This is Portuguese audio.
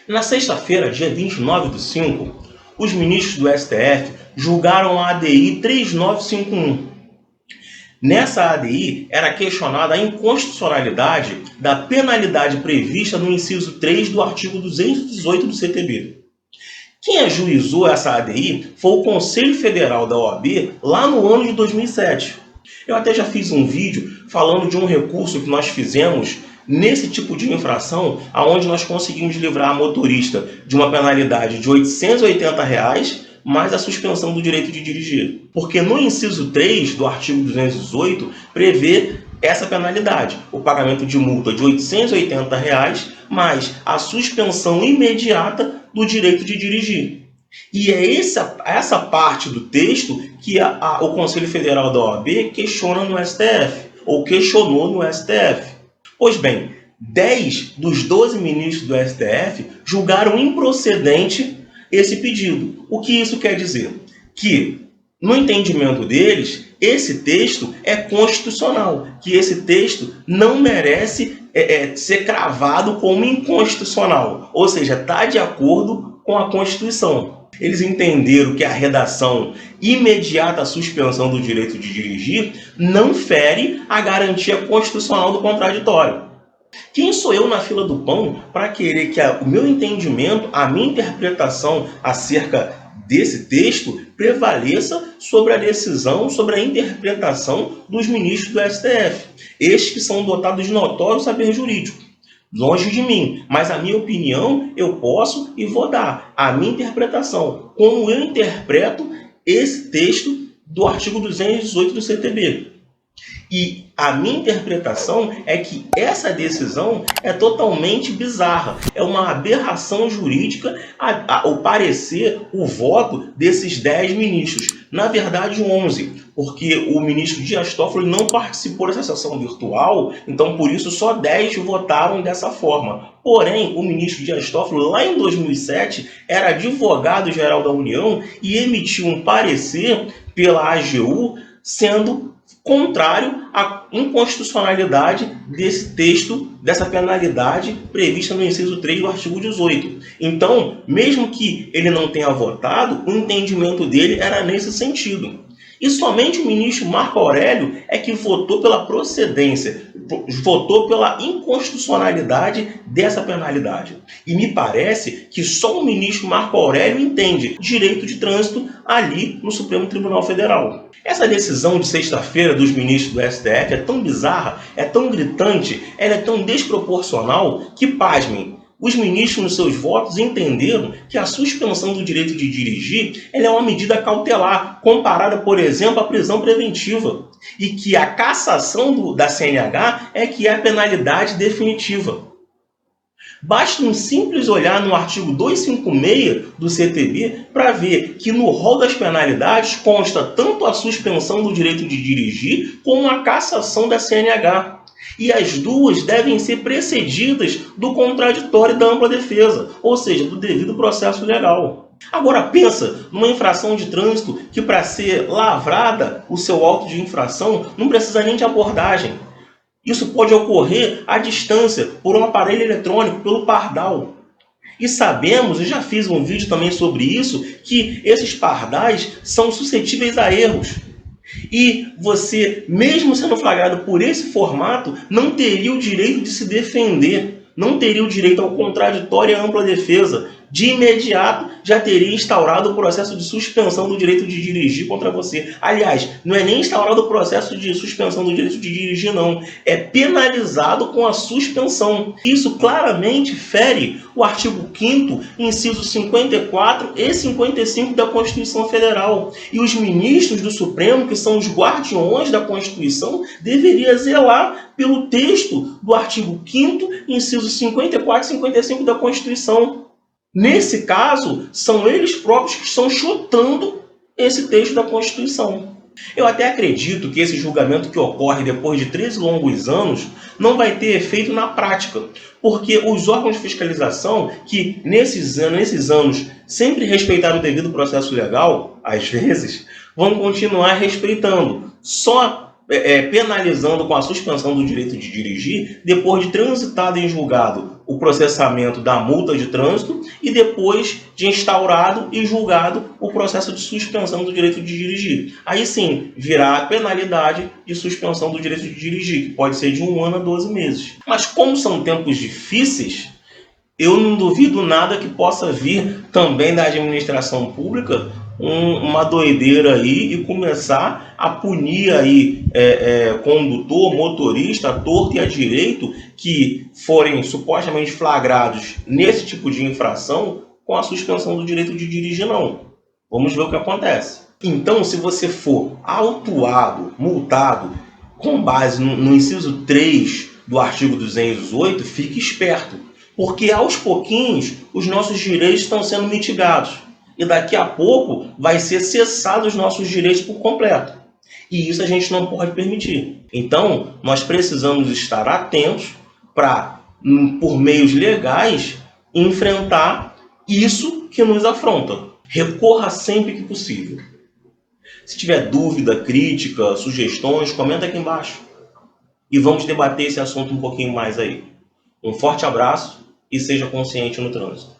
Na sexta-feira, dia 29/5, os ministros do STF julgaram a ADI 3951. Nessa ADI, era questionada a inconstitucionalidade da penalidade prevista no inciso 3 do artigo 218 do CTB. Quem ajuizou essa ADI foi o Conselho Federal da OAB lá no ano de 2007. Eu até já fiz um vídeo falando de um recurso que nós fizemos nesse tipo de infração, onde nós conseguimos livrar a motorista de uma penalidade de R$ 880, mais a suspensão do direito de dirigir. Porque no inciso 3 do artigo 218 prevê essa penalidade, o pagamento de multa de R$ 880, mais a suspensão imediata do direito de dirigir. E é essa parte do texto que o Conselho Federal da OAB questiona no STF, ou questionou no STF. Pois bem, 10 dos 12 ministros do STF julgaram improcedente esse pedido. O que isso quer dizer? Que, no entendimento deles, esse texto é constitucional, que esse texto não merece ser cravado como inconstitucional, ou seja, está de acordo com a Constituição. Eles entenderam que a redação imediata à suspensão do direito de dirigir não fere a garantia constitucional do contraditório. Quem sou eu na fila do pão para querer que o meu entendimento, a minha interpretação acerca desse texto prevaleça sobre a decisão, sobre a interpretação dos ministros do STF? Estes que são dotados de notório saber jurídico. Longe de mim, mas a minha opinião eu posso e vou dar, a minha interpretação, como eu interpreto esse texto do artigo 218 do CTB. E a minha interpretação é que essa decisão é totalmente bizarra, é uma aberração jurídica o parecer, o voto desses 10 ministros. Na verdade, 11, porque o ministro Dias Toffoli não participou dessa sessão virtual, então por isso só 10 votaram dessa forma. Porém, o ministro Dias Toffoli, lá em 2007, era advogado-geral da União e emitiu um parecer pela AGU, sendo contrário à inconstitucionalidade desse texto, dessa penalidade prevista no inciso 3 do artigo 18. Então, mesmo que ele não tenha votado, o entendimento dele era nesse sentido. E somente o ministro Marco Aurélio é que votou pela procedência, votou pela inconstitucionalidade dessa penalidade. E me parece que só o ministro Marco Aurélio entende direito de trânsito ali no Supremo Tribunal Federal. Essa decisão de sexta-feira dos ministros do STF é tão bizarra, é tão gritante, ela é tão desproporcional que, pasmem, os ministros, nos seus votos, entenderam que a suspensão do direito de dirigir ela é uma medida cautelar, comparada, por exemplo, à prisão preventiva, e que a cassação da CNH é que é a penalidade definitiva. Basta um simples olhar no artigo 256 do CTB para ver que no rol das penalidades consta tanto a suspensão do direito de dirigir como a cassação da CNH. E as duas devem ser precedidas do contraditório e da ampla defesa, ou seja, do devido processo legal. Agora pensa numa infração de trânsito que, para ser lavrada o seu auto de infração, não precisa nem de abordagem. Isso pode ocorrer à distância, por um aparelho eletrônico, pelo pardal. E sabemos, eu já fiz um vídeo também sobre isso, que esses pardais são suscetíveis a erros. E você, mesmo sendo flagrado por esse formato, não teria o direito de se defender, não teria o direito ao contraditório e à ampla defesa. De imediato, já teria instaurado o processo de suspensão do direito de dirigir contra você. Aliás, não é nem instaurado o processo de suspensão do direito de dirigir, não. É penalizado com a suspensão. Isso claramente fere o artigo 5º, inciso 54 e 55 da Constituição Federal. E os ministros do Supremo, que são os guardiões da Constituição, deveriam zelar pelo texto do artigo 5º, inciso 54 e 55 da Constituição. Nesse caso, são eles próprios que estão chutando esse texto da Constituição. Eu até acredito que esse julgamento que ocorre depois de 13 longos anos não vai ter efeito na prática, porque os órgãos de fiscalização que nesses anos sempre respeitaram o devido processo legal, às vezes, vão continuar respeitando, só penalizando com a suspensão do direito de dirigir depois de transitado em julgado o processamento da multa de trânsito e depois de instaurado e julgado o processo de suspensão do direito de dirigir. Aí sim, virá a penalidade de suspensão do direito de dirigir, que pode ser de 1 ano a 12 meses. Mas como são tempos difíceis, eu não duvido nada que possa vir também da administração pública uma doideira aí e começar a punir aí condutor, motorista, torto e a direito que forem supostamente flagrados nesse tipo de infração com a suspensão do direito de dirigir, não. Vamos ver o que acontece. Então, se você for autuado, multado, com base no inciso 3 do artigo 208, fique esperto. Porque aos pouquinhos os nossos direitos estão sendo mitigados. E daqui a pouco vai ser cessado os nossos direitos por completo. E isso a gente não pode permitir. Então, nós precisamos estar atentos para, por meios legais, enfrentar isso que nos afronta. Recorra sempre que possível. Se tiver dúvida, crítica, sugestões, comenta aqui embaixo. E vamos debater esse assunto um pouquinho mais aí. Um forte abraço e seja consciente no trânsito.